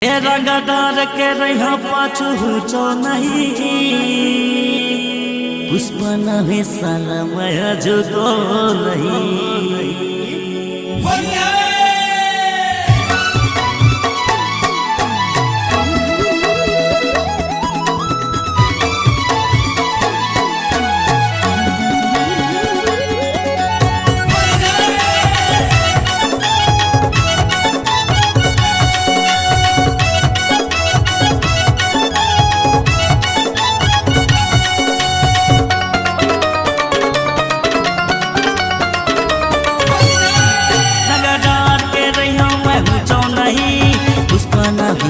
रंगदार के रहा पाछू चो नहीं पुष्प नहे साला मैं जुगो नहीं।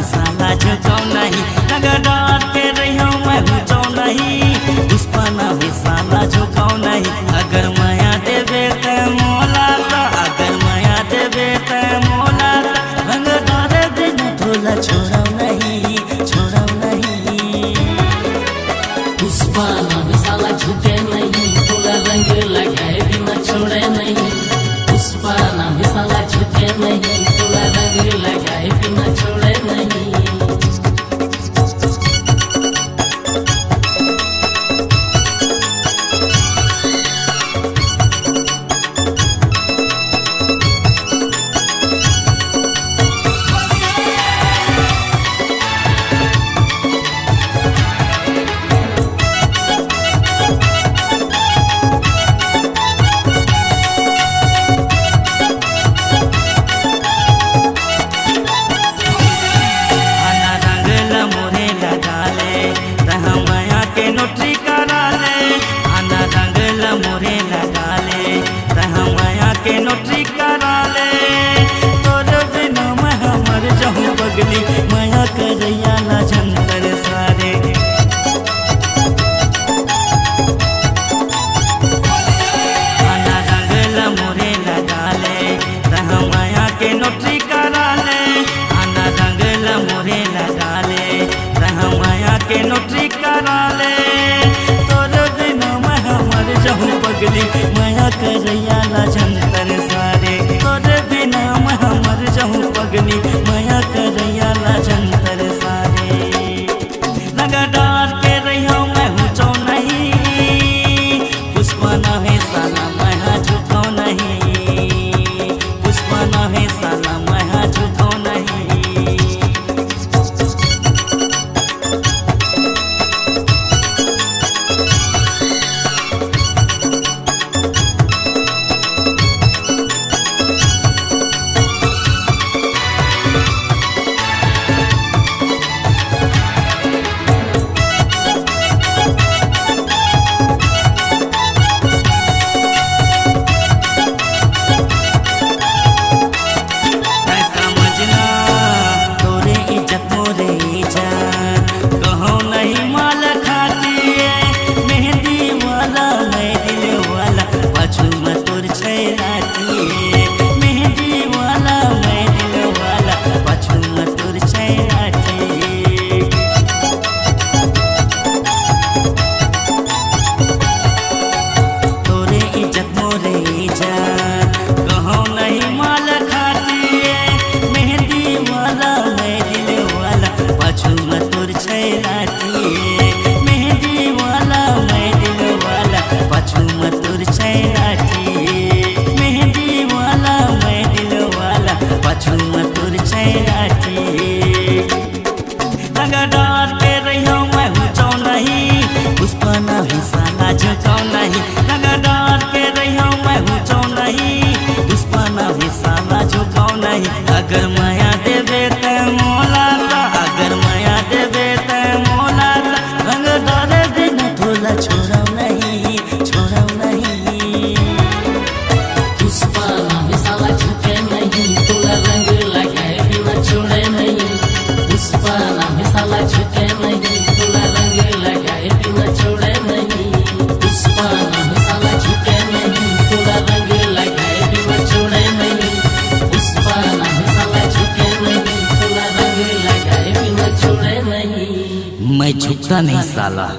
साला झुको नहीं रंगदार के रही मैं हुचो नहीं पुष्पना भी साला झुको नहीं। अगर माया देवे ते मोला तो अगर माया देवे ते मोला तो रंगदार दिन थोला छोड़ो नहीं पुष्पना भी साला झुके नहीं थोला रंग लगाए बिना छोड़े नहीं। पुष्पना भी साला झुके नहीं थोला रंग लगाए बिना छोड़े नहीं। माया करैया ना झंतर सारे आना रंगला मोरे लगा ले तह माया के नोटरी करा ले। आना रंगला मोरे लगा ले तह माया के नोटरी करा ले। तोर बिना मैं हमर जहूँ पगली माया करैया ना झंतर सारे। तोर बिना मैं हमर जहूँ पगली माया करैया ना झंतर सारे। रंगदार के रही मैं हुचो नहीं पुष्पना है साला मैं झुको नहीं। पुष्पना है साला मैं झुको नहीं। रंगदार के रही मैं हुचो नहीं पुष्पना भी साला झुको नहीं। रंगदार के रही मैं हुचो नहीं पुष्पना भी साला झुको नहीं। अगर माया देवे ते मोला तो अगर माया देवे ते मोला तो रंगदार दिन थोला छोड़ो नहीं पुष्पना भी साला झुके नहीं थोला रंग लगाए बिना छोड़े नहीं। पुष्पना भी साला झुके नहीं थोला रंग लगाए बिना छोड़े नहीं। पुष्पना भी साला झुके नहीं थोला रंग लगाए बिना छोड़े नहीं। पुष्पना भी साला झुके नहीं थोला रंग लगाए बिना छोड़े नहीं। मैं झुकता नहीं साला।